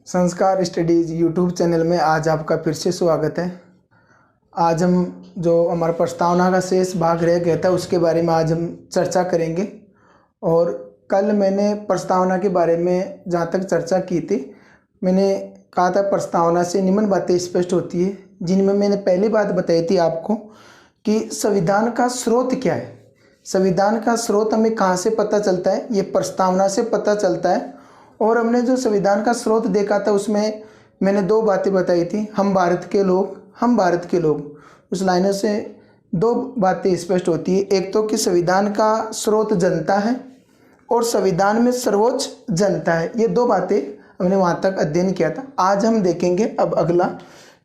संस्कार studies YouTube channel में आज आपका फिर से स्वागत है। आज हम जो हमारा प्रस्तावना का शेष भाग रह गया था उसके बारे में आज हम चर्चा करेंगे। और कल मैंने प्रस्तावना के बारे में जहाँ तक चर्चा की थी, मैंने कहा था प्रस्तावना से निम्न बातें स्पष्ट होती है, जिनमें मैंने पहली बात बताई थी आपको कि संविधान का स्रोत क्या है। संविधान का स्रोत हमें कहाँ से पता चलता है? ये प्रस्तावना से पता चलता है। और हमने जो संविधान का स्रोत देखा था उसमें मैंने दो बातें बताई थी, हम भारत के लोग। उस लाइनों से दो बातें स्पष्ट होती है। एक तो कि संविधान का स्रोत जनता है और संविधान में सर्वोच्च जनता है। ये दो बातें हमने वहाँ तक अध्ययन किया था। आज हम देखेंगे अब अगला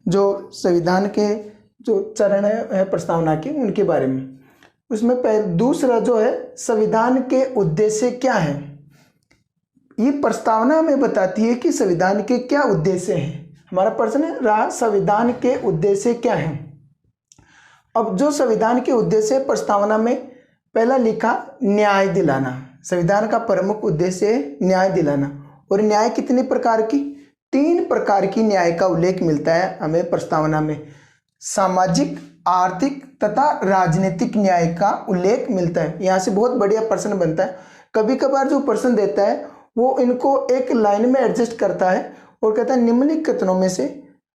जो संविधान के जो चरण है प्रस्तावना के, उनके बारे में। उसमें दूसरा जो है संविधान के उद्देश्य क्या है। ये प्रस्तावना हमें बताती है कि संविधान के क्या उद्देश्य हैं। हमारा प्रश्न रहा संविधान के उद्देश्य क्या हैं। अब जो संविधान के उद्देश्य प्रस्तावना में पहला लिखा न्याय दिलाना। संविधान का प्रमुख उद्देश्य है न्याय दिलाना। और न्याय कितने प्रकार की? 3 प्रकार की न्याय का उल्लेख मिलता है हमें प्रस्तावना में। सामाजिक, आर्थिक तथा राजनीतिक न्याय का उल्लेख मिलता है। यहाँ से बहुत बढ़िया प्रश्न बनता है। कभी कभार जो प्रश्न देता है वो इनको एक लाइन में एडजस्ट करता है और कहता है निम्नलिखित कथनों में से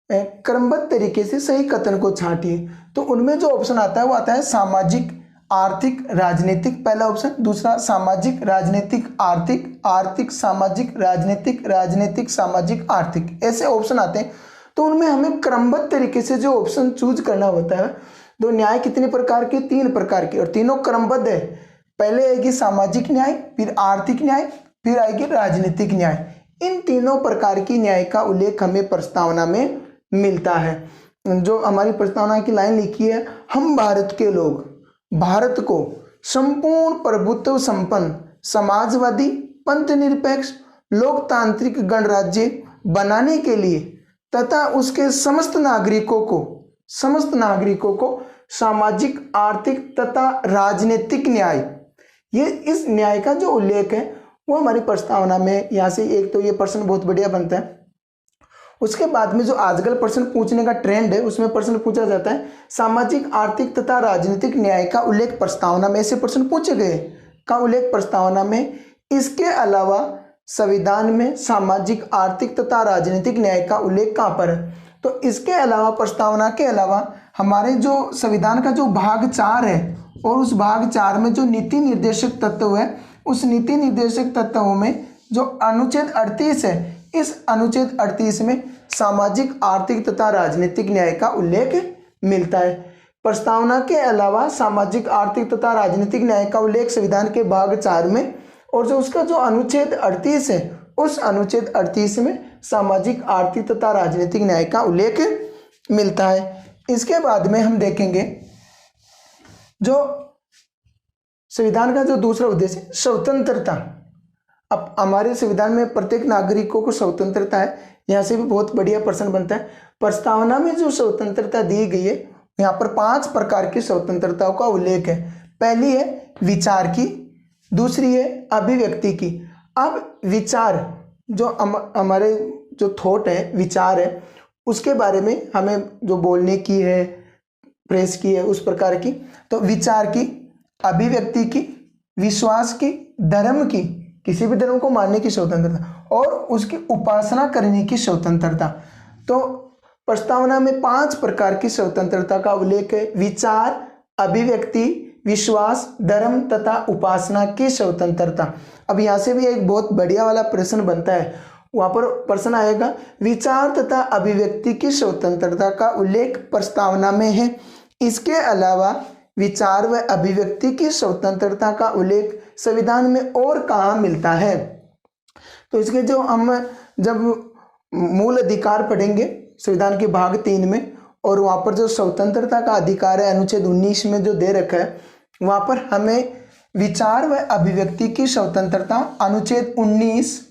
क्रमबद्ध तरीके से सही कथन को छांटिए। तो उनमें जो ऑप्शन आता है वो आता है सामाजिक, आर्थिक, राजनीतिक, पहला ऑप्शन। दूसरा सामाजिक, राजनीतिक, आर्थिक, आर्थिक, सामाजिक, राजनीतिक, राजनीतिक, सामाजिक, आर्थिक, ऐसे ऑप्शन आते हैं। तो उनमें हमें क्रमबद्ध तरीके से जो ऑप्शन चूज करना होता है। तो न्याय कितने प्रकार के? 3 प्रकार के, और तीनों क्रमबद्ध है। पहले आएगी सामाजिक न्याय, फिर आर्थिक न्याय, फिर आएगी राजनीतिक न्याय। इन तीनों प्रकार की न्याय का उल्लेख हमें प्रस्तावना में मिलता है। जो हमारी प्रस्तावना की लाइन लिखी है, हम भारत के लोग भारत को संपूर्ण प्रभुत्व संपन्न, समाजवादी, पंथ निरपेक्ष, लोकतांत्रिक गणराज्य बनाने के लिए तथा उसके समस्त नागरिकों को सामाजिक, आर्थिक तथा राजनीतिक न्याय, ये इस न्याय का जो उल्लेख है वो हमारी प्रस्तावना में। यहाँ से एक तो ये प्रश्न बहुत बढ़िया बनता है। उसके बाद में जो आजकल प्रश्न पूछने का ट्रेंड है उसमें प्रश्न पूछा जाता है सामाजिक, आर्थिक तथा राजनीतिक न्याय का उल्लेख प्रस्तावना में। ऐसे प्रश्न पूछे गए का उल्लेख प्रस्तावना में। इसके अलावा संविधान में सामाजिक, आर्थिक तथा राजनीतिक न्याय का उल्लेख कहाँ पर है? तो इसके अलावा, प्रस्तावना के अलावा हमारे जो संविधान का जो भाग 4 है और उस भाग 4 में जो नीति निर्देशक तत्व है, उस नीति निर्देशक तत्वों में जो अनुच्छेद 38 है, इस अनुच्छेद 38 में सामाजिक, आर्थिक तथा राजनीतिक न्याय का उल्लेख मिलता है। प्रस्तावना के अलावा सामाजिक, आर्थिक तथा राजनीतिक न्याय का उल्लेख संविधान के भाग 4 में, और जो उसका जो अनुच्छेद 38 है, उस अनुच्छेद 38 में सामाजिक, आर्थिक तथा राजनीतिक न्याय का उल्लेख मिलता है। इसके बाद में हम देखेंगे जो संविधान का जो दूसरा उद्देश्य स्वतंत्रता। अब हमारे संविधान में प्रत्येक नागरिकों को स्वतंत्रता है। यहाँ से भी बहुत बढ़िया प्रश्न बनता है। प्रस्तावना में जो स्वतंत्रता दी गई है, यहाँ पर 5 प्रकार की स्वतंत्रताओं का उल्लेख है। पहली है विचार की, दूसरी है अभिव्यक्ति की। अब विचार जो हमारे जो थॉट है, विचार है, उसके बारे में हमें जो बोलने की है, प्रेस की है, उस प्रकार की। तो विचार की, अभिव्यक्ति की, विश्वास की, धर्म की, किसी भी धर्म को मानने की स्वतंत्रता, और उसकी उपासना करने की स्वतंत्रता। तो प्रस्तावना में 5 प्रकार की स्वतंत्रता का उल्लेख है। विचार, अभिव्यक्ति, विश्वास, धर्म तथा उपासना की स्वतंत्रता। अब यहाँ से भी एक बहुत बढ़िया वाला प्रश्न बनता है। वहाँ पर प्रश्न आएगा विचार तथा अभिव्यक्ति की स्वतंत्रता का उल्लेख प्रस्तावना में है। इसके अलावा विचार व अभिव्यक्ति की स्वतंत्रता का उल्लेख संविधान में और कहाँ मिलता है? तो इसके जो हम जब मूल अधिकार पढ़ेंगे संविधान के भाग 3 में, और वहाँ पर जो स्वतंत्रता का अधिकार है अनुच्छेद 19 में जो दे रखा है, वहाँ पर हमें विचार व अभिव्यक्ति की स्वतंत्रता अनुच्छेद 19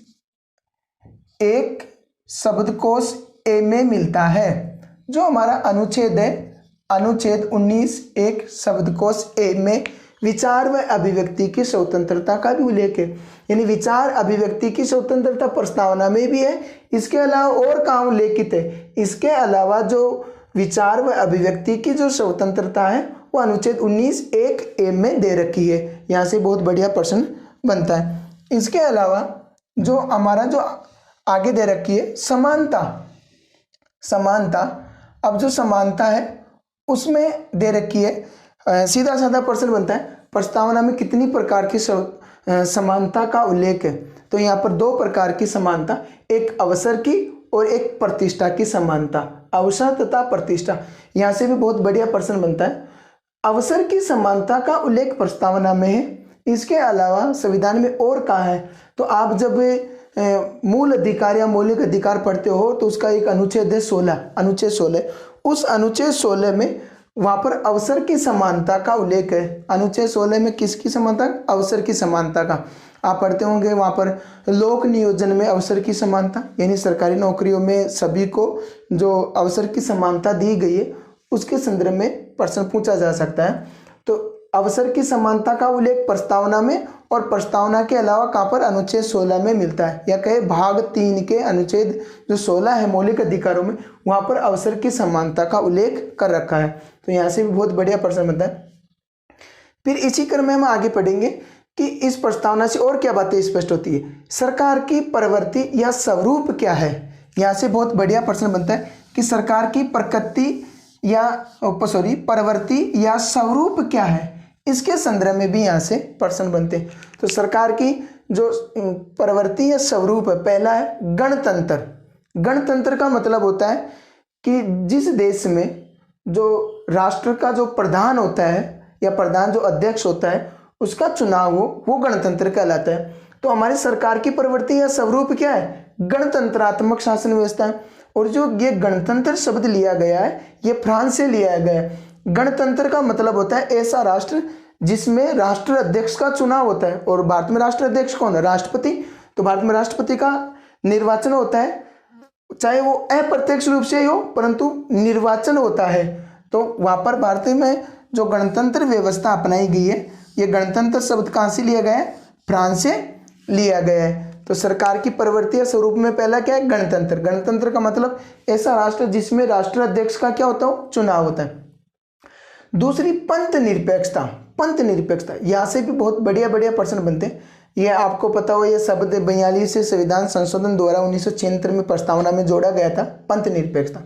एक शब्दकोश ए में मिलता है। जो हमारा अनुच्छेद है, अनुच्छेद 19 एक शब्दकोश ए में विचार व अभिव्यक्ति की स्वतंत्रता का भी उल्लेख है, यानी विचार अभिव्यक्ति की स्वतंत्रता प्रस्तावना में भी है। इसके अलावा और कहाँ उल्लेखित है? इसके अलावा जो विचार व अभिव्यक्ति की जो स्वतंत्रता है वो अनुच्छेद 19(1)(a) में दे रखी है। यहाँ से बहुत बढ़िया प्रश्न बनता है। इसके अलावा जो हमारा जो आगे दे रखी है समानता, समानता, अब जो समानता है उसमें दे रखी है, सीधा साधा प्रश्न बनता है, प्रस्तावना में कितनी प्रकार की समानता का उल्लेख है? तो यहाँ पर 2 प्रकार की समानता, एक अवसर की और एक प्रतिष्ठा की समानता, अवसर तथा प्रतिष्ठा। यहाँ से भी बहुत बढ़िया प्रश्न बनता है। अवसर की समानता का उल्लेख प्रस्तावना में है, इसके अलावा संविधान में और कहाँ है? तो आप जब मूल अधिकार या मौलिक अधिकार पढ़ते हो तो उसका एक अनुच्छेद है 16, अनुच्छेद 16, उस अनुच्छेद 16 में वहाँ पर अवसर की समानता का उल्लेख है। अनुच्छेद 16 में किसकी समानता? अवसर की समानता का। आप पढ़ते होंगे वहाँ पर लोक नियोजन में अवसर की समानता, यानी सरकारी नौकरियों में सभी को जो अवसर की समानता दी गई है उसके संदर्भ में प्रश्न पूछा जा सकता है। तो अवसर की समानता का उल्लेख प्रस्तावना में और प्रस्तावना के अलावा कहाँ पर? अनुच्छेद 16 में मिलता है, या कहे भाग 3 के अनुच्छेद जो 16 है मौलिक अधिकारों में, वहाँ पर अवसर की समानता का उल्लेख कर रखा है। तो यहाँ से भी बहुत बढ़िया प्रश्न बनता है। फिर इसी क्रम में हम आगे पढ़ेंगे कि इस प्रस्तावना से और क्या बातें स्पष्ट होती है। सरकार की प्रवृत्ति या स्वरूप क्या है? यहाँ से बहुत बढ़िया प्रश्न बनता है कि सरकार की प्रकृति या प्रवृत्ति या स्वरूप क्या है, इसके संदर्भ में भी यहाँ से प्रश्न बनते हैं। तो सरकार की जो प्रवृत्ति या स्वरूप है, पहला है गणतंत्र। गणतंत्र का मतलब होता है कि जिस देश में जो राष्ट्र का जो प्रधान होता है या प्रधान जो अध्यक्ष होता है उसका चुनाव हो, वो गणतंत्र कहलाता है। तो हमारी सरकार की प्रवृत्ति या स्वरूप क्या है? गणतंत्रात्मक शासन व्यवस्था है। और जो ये गणतंत्र शब्द लिया गया है ये फ्रांस से लिया गया है। गणतंत्र का मतलब होता है ऐसा राष्ट्र जिसमें राष्ट्र अध्यक्ष का चुनाव होता है। और भारत में राष्ट्र अध्यक्ष कौन है? राष्ट्रपति। तो भारत में राष्ट्रपति का निर्वाचन होता है, चाहे वो अप्रत्यक्ष रूप से ही हो परंतु निर्वाचन होता है। तो वहाँ पर भारत में जो गणतंत्र व्यवस्था अपनाई गई है, ये गणतंत्र शब्द कहाँ से लिया गया है? फ्रांस से लिया गया है। तो सरकार की प्रवृत्ति या स्वरूप में पहला क्या है? गणतंत्र। गणतंत्र का मतलब ऐसा राष्ट्र जिसमें राष्ट्र अध्यक्ष का क्या होता हो? चुनाव होता है। दूसरी पंथ निरपेक्षता। पंथ निरपेक्षता, यहाँ से भी बहुत बढ़िया बढ़िया प्रश्न बनते हैं। ये आपको पता हो, ये शब्द 42 संविधान संशोधन द्वारा 1976 में प्रस्तावना में जोड़ा गया था, पंथ निरपेक्षता।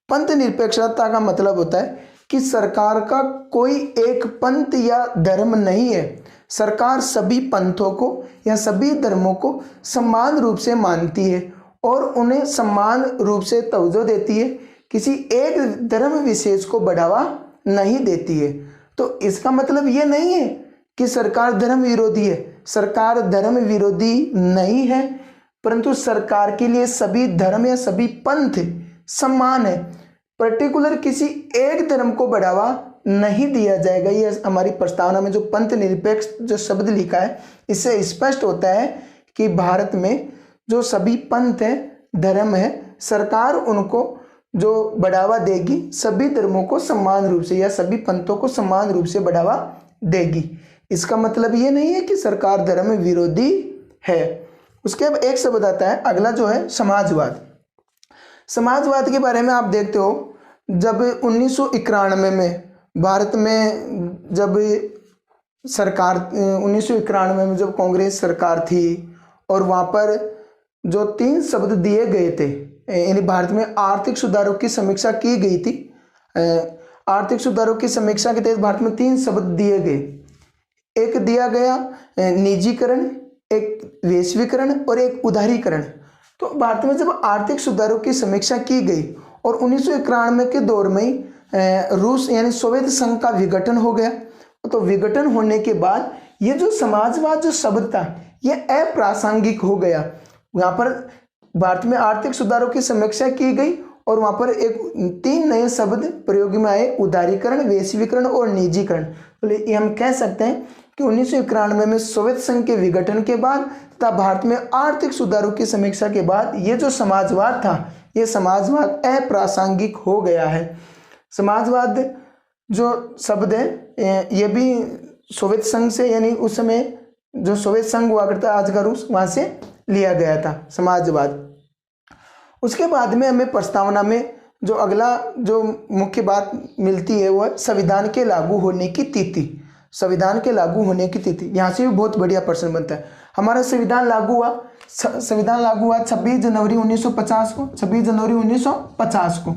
पंथ निरपेक्षता का मतलब होता है कि सरकार का कोई एक पंथ या धर्म नहीं है। सरकार सभी पंथों को या सभी धर्मों को समान रूप से मानती है और उन्हें समान रूप से तवज्जो देती है, किसी एक धर्म विशेष को बढ़ावा नहीं देती है। तो इसका मतलब ये नहीं है कि सरकार धर्म विरोधी है। सरकार धर्म विरोधी नहीं है, परंतु सरकार के लिए सभी धर्म या सभी पंथ समान है। पर्टिकुलर किसी एक धर्म को बढ़ावा नहीं दिया जाएगा। ये हमारी प्रस्तावना में जो पंथ निरपेक्ष जो शब्द लिखा है इससे स्पष्ट होता है कि भारत में जो सभी पंथ है, धर्म है, सरकार उनको जो बढ़ावा देगी सभी धर्मों को समान रूप से या सभी पंथों को समान रूप से बढ़ावा देगी। इसका मतलब ये नहीं है कि सरकार धर्म विरोधी है। उसके अब एक शब्द आता है अगला जो है समाजवाद। समाजवाद के बारे में आप देखते हो, जब 1991 में भारत में जब सरकार 1991 में जब कांग्रेस सरकार थी और वहाँ पर जो 3 शब्द दिए गए थे, यानी भारत में आर्थिक सुधारों की समीक्षा की गई थी। आर्थिक सुधारों की समीक्षा के तहत भारत में 3 शब्द दिए गए। एक दिया गया निजीकरण, एक वैश्वीकरण और एक उदारीकरण। तो भारत में जब आर्थिक सुधारों की समीक्षा की गई और 1991 के दौर में रूस यानी सोवियत संघ का विघटन हो गया, तो विघटन होने के बाद ये जो समाजवाद जो शब्द था ये अप्रासंगिक हो गया। यहाँ पर भारत में आर्थिक सुधारों की समीक्षा की गई और वहाँ पर 3 नए शब्द प्रयोग में आए, उदारीकरण, वैश्वीकरण और निजीकरण। तो ये हम कह सकते हैं कि 1991 में सोवियत संघ के विघटन के बाद तथा भारत में आर्थिक सुधारों की समीक्षा के बाद ये जो समाजवाद था ये समाजवाद अप्रासंगिक हो गया है। समाजवाद जो शब्द है ये भी सोवियत संघ से, यानी उस समय जो सोवियत संघ हुआ करता आज का रूस, वहाँ से लिया गया था समाजवाद। उसके बाद में हमें प्रस्तावना में जो अगला जो मुख्य बात मिलती है वो है संविधान के लागू होने की तिथि। संविधान के लागू होने की तिथि, यहाँ से भी बहुत बढ़िया प्रश्न बनता है। हमारा संविधान लागू हुआ 26 जनवरी 1950 को, 26 जनवरी 1950 को,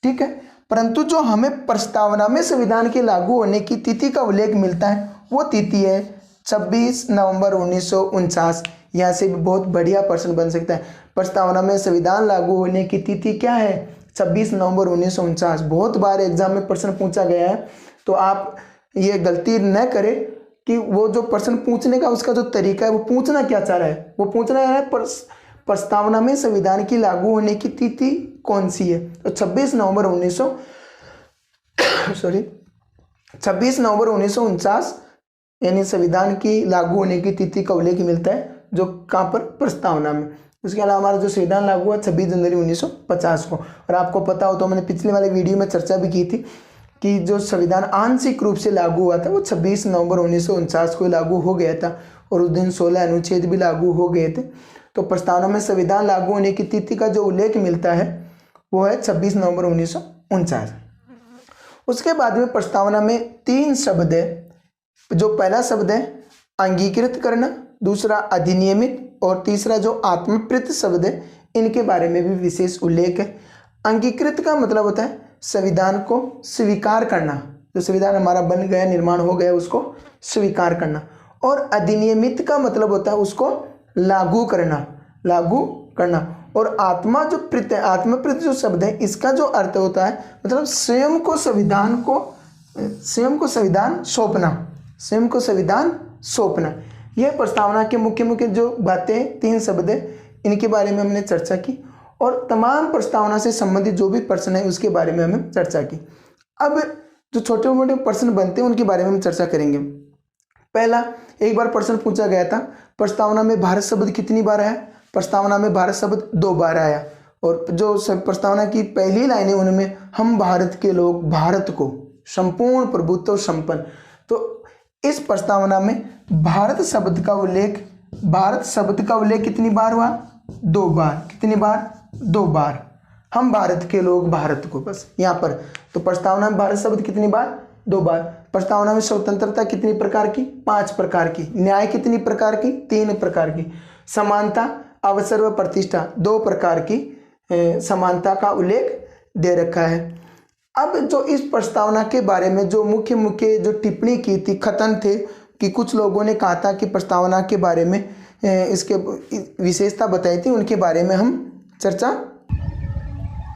ठीक है। परंतु जो हमें प्रस्तावना में संविधान के लागू होने की तिथि का उल्लेख मिलता है वो तिथि है 26 नवंबर 1949। यहाँ से भी बहुत बढ़िया प्रश्न बन सकता है। प्रस्तावना में संविधान लागू होने की तिथि क्या है? 26 नवंबर 1949। बहुत बार एग्जाम में प्रश्न पूछा गया है, तो आप ये गलती न करें कि वो जो प्रश्न पूछने का उसका जो तरीका है वो पूछना क्या चाह रहा है। वो पूछना है प्रस्तावना में संविधान की लागू होने की तिथि कौन सी है, तो 26 नवंबर 1949 यानी संविधान की लागू होने की तिथि का उल्लेख मिलता है जो कहाँ पर? प्रस्तावना में। उसके अलावा हमारा जो संविधान लागू हुआ 26 जनवरी 1950 को। और आपको पता हो तो मैंने पिछले वाले वीडियो में चर्चा भी की थी कि जो संविधान आंशिक रूप से लागू हुआ था वो 26 नवंबर 1949 को लागू हो गया था, और उस दिन 16 अनुच्छेद भी लागू हो गए थे। तो प्रस्तावना में संविधान लागू होने की तिथि का जो उल्लेख मिलता है वो है 26 नवंबर 1949। उसके बाद में प्रस्तावना में 3 शब्द है। जो पहला शब्द है अंगीकृत करना, दूसरा अधिनियमित, और तीसरा जो आत्मप्रत शब्द है, इनके बारे में भी विशेष उल्लेख है। अंगीकृत का मतलब होता है संविधान को स्वीकार करना, जो संविधान हमारा बन गया, निर्माण हो गया, उसको स्वीकार करना। और अधिनियमित का मतलब होता है उसको लागू करना। और आत्मप्रत जो शब्द है, इसका जो अर्थ होता है मतलब स्वयं को संविधान सौंपना। यह प्रस्तावना के मुख्य जो बातें 3 शब्द है, इनके बारे में हमने चर्चा की, और तमाम प्रस्तावना से संबंधित जो भी प्रश्न है उसके बारे में हमने चर्चा की। अब जो छोटे मोटे प्रश्न बनते हैं उनके बारे में हम चर्चा करेंगे। पहला, एक बार प्रश्न पूछा गया था प्रस्तावना में भारत शब्द कितनी बार आया? प्रस्तावना में भारत शब्द 2 बार आया। और जो प्रस्तावना की पहली लाइन है उनमें हम भारत के लोग, भारत को संपूर्ण प्रभुत्व संपन्न। तो इस प्रस्तावना में भारत शब्द का उल्लेख कितनी बार हुआ? 2 बार। कितनी बार? 2 बार। हम भारत के लोग, भारत को, बस यहाँ पर। तो प्रस्तावना में भारत शब्द कितनी बार? 2 बार। प्रस्तावना में स्वतंत्रता कितनी प्रकार की? 5 प्रकार की। न्याय कितनी प्रकार की? 3 प्रकार की। समानता, अवसर व प्रतिष्ठा 2 प्रकार की समानता का उल्लेख दे रखा है। अब जो इस प्रस्तावना के बारे में जो मुख्य जो टिप्पणी की थी, कथन थे कि कुछ लोगों ने कहा था कि प्रस्तावना के बारे में इसके विशेषता बताई थी, उनके बारे में हम चर्चा।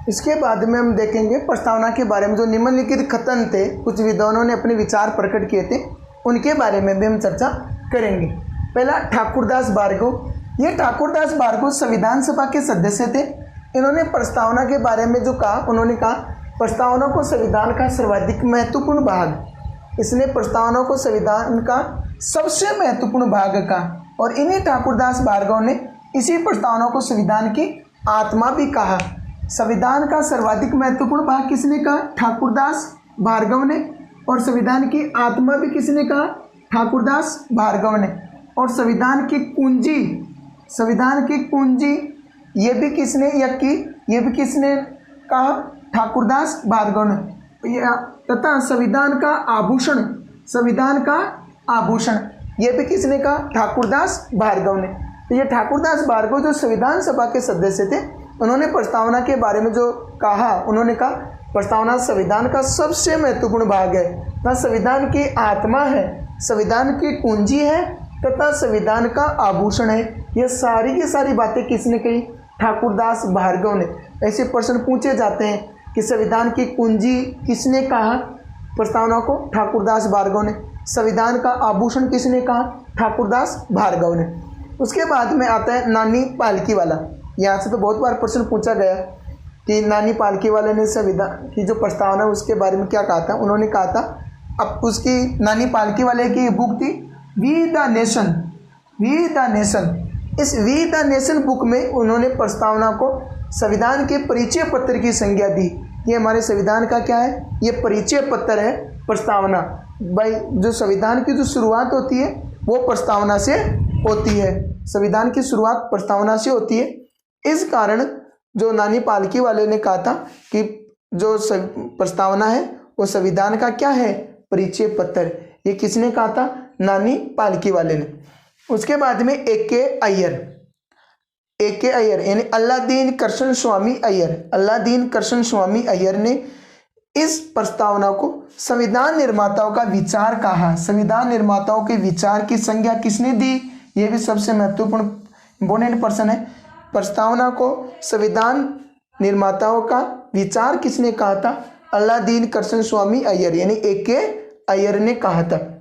इसके बाद में हम देखेंगे प्रस्तावना के बारे में जो निम्नलिखित कथन थे, कुछ विद्वानों ने अपने विचार प्रकट किए थे, उनके बारे में भी हम चर्चा करेंगे। पहला, ठाकुरदास भार्गव। ये ठाकुरदास भार्गव संविधान सभा के सदस्य थे। इन्होंने प्रस्तावना के बारे में जो कहा, उन्होंने कहा प्रस्तावना को संविधान का सर्वाधिक महत्वपूर्ण भाग, इसने प्रस्तावना को संविधान का सबसे महत्वपूर्ण भाग कहा। और इन्हीं ठाकुरदास भार्गव ने इसी प्रस्तावना को संविधान की आत्मा भी कहा। संविधान का सर्वाधिक महत्वपूर्ण भाग किसने कहा? ठाकुरदास भार्गव ने। और संविधान की आत्मा भी किसने कहा? ठाकुरदास भार्गव ने। और संविधान की कुंजी ये भी किसने कहा? ठाकुरदास भार्गव ने। तथा संविधान का आभूषण ये भी किसने कहा? ठाकुरदास भार्गव ने। तो ये ठाकुरदास भार्गव जो संविधान सभा के सदस्य थे, उन्होंने प्रस्तावना के बारे में जो कहा, उन्होंने कहा प्रस्तावना संविधान का सबसे महत्वपूर्ण भाग है, वह संविधान की आत्मा है, संविधान की कुंजी है तथा संविधान का आभूषण है। ये सारी की सारी बातें किसने कही? ठाकुरदास भार्गव ने। ऐसे प्रश्न पूछे जाते हैं कि संविधान की कुंजी किसने कहा प्रस्तावना को? ठाकुरदास भार्गव ने। संविधान का आभूषण किसने कहा? ठाकुरदास भार्गव ने। उसके बाद में आता है नानी पालकी वाला। यहाँ से तो बहुत बार प्रश्न पूछा गया कि नानी पालकी वाले ने संविधान की जो प्रस्तावना है उसके बारे में क्या कहा था। उन्होंने कहा था, अब उसकी नानी पालकी वाले की बुक थी वी द नेशन। इस वी द नेशन बुक में उन्होंने प्रस्तावना को संविधान के परिचय पत्र की संज्ञा दी। ये हमारे संविधान का क्या है, ये परिचय पत्र है, प्रस्तावना। भाई जो संविधान की जो शुरुआत होती है वो प्रस्तावना से होती है, संविधान की शुरुआत प्रस्तावना से होती है। इस कारण जो नानी पालकी वाले ने कहा था कि जो प्रस्तावना है वो संविधान का क्या है, परिचय पत्र। ये किसने कहा था, नानी पालकी वाले ने। उसके बाद में A.K. अय्यर यानी अल्लादीन करशन स्वामी अय्यर, अल्लादीन करशन स्वामी अय्यर ने इस प्रस्तावना को संविधान निर्माताओं का विचार कहा। संविधान निर्माताओं के विचार की संज्ञा किसने दी, ये भी सबसे महत्वपूर्ण इंपॉर्टेंट पर्सन है। प्रस्तावना को संविधान निर्माताओं का विचार किसने कहा था, अल्लादीन करशन स्वामी अय्यर यानी A.K. अय्यर ने कहा था।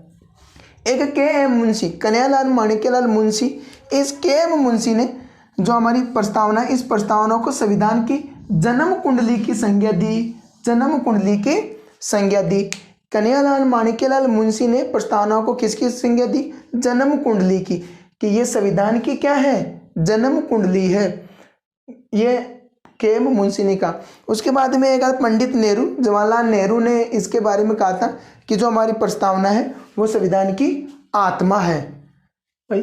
एक K.M. मुंशी, कन्हैयालाल माणिक्यलाल मुंशी, इस K.M. मुंशी ने जो हमारी प्रस्तावना, इस प्रस्तावना को संविधान की जन्म कुंडली की संज्ञा दी, जन्म कुंडली की संज्ञा दी। कन्हैयालाल माणिक्यलाल मुंशी ने प्रस्तावना को किसकी संज्ञा दी, जन्म कुंडली की, कि ये संविधान की क्या है, जन्म कुंडली है, ये K.M. मुंशी ने कहा। उसके बाद में एक पंडित नेहरू, जवाहरलाल नेहरू ने इसके बारे में कहा था कि जो हमारी प्रस्तावना है वो संविधान की आत्मा है। भाई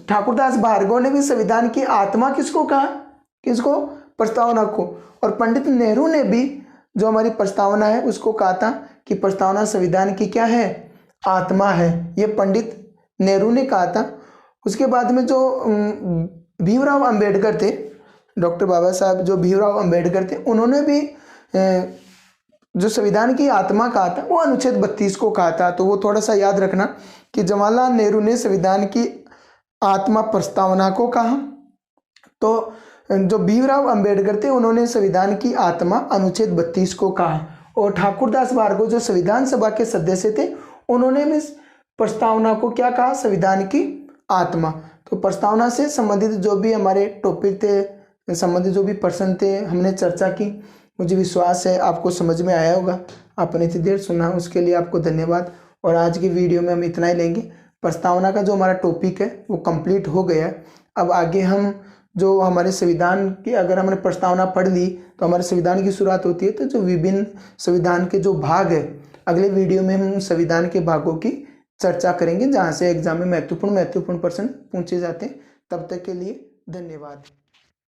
ठाकुरदास भार्गव ने भी संविधान की आत्मा किसको कहा, किसको, प्रस्तावना को। और पंडित नेहरू ने भी जो हमारी प्रस्तावना है उसको कहा था कि प्रस्तावना संविधान की क्या है, आत्मा है, ये पंडित नेहरू ने कहा था। उसके बाद में जो भीमराव अंबेडकर थे, डॉक्टर बाबा साहब जो भीमराव अंबेडकर थे, उन्होंने भी जो संविधान की आत्मा कहा था वो अनुच्छेद 32 को कहा था। तो वो थोड़ा सा याद रखना कि जवाहरलाल नेहरू ने संविधान की आत्मा प्रस्तावना को कहा, तो जो भीमराव अंबेडकर थे उन्होंने संविधान की आत्मा अनुच्छेद 32 को कहा। और ठाकुरदास भार्गव जो संविधान सभा के सदस्य थे उन्होंने भी प्रस्तावना को क्या कहा, संविधान की आत्मा। तो प्रस्तावना से संबंधित जो भी हमारे टॉपिक थे, संबंधित जो भी पर्सन थे, हमने चर्चा की, मुझे विश्वास है आपको समझ में आया होगा। आपने इतनी देर सुना उसके लिए आपको धन्यवाद। और आज की वीडियो में हम इतना ही लेंगे। प्रस्तावना का जो हमारा टॉपिक है वो कंप्लीट हो गया। अब आगे हम जो हमारे संविधान की, अगर हमने प्रस्तावना पढ़ ली तो हमारे संविधान की शुरुआत होती है, तो जो विभिन्न संविधान के जो भाग है, अगले वीडियो में हम संविधान के भागों की चर्चा करेंगे, जहाँ से एग्जाम में महत्वपूर्ण पर्सन पूछे जाते हैं। तब तक के लिए धन्यवाद।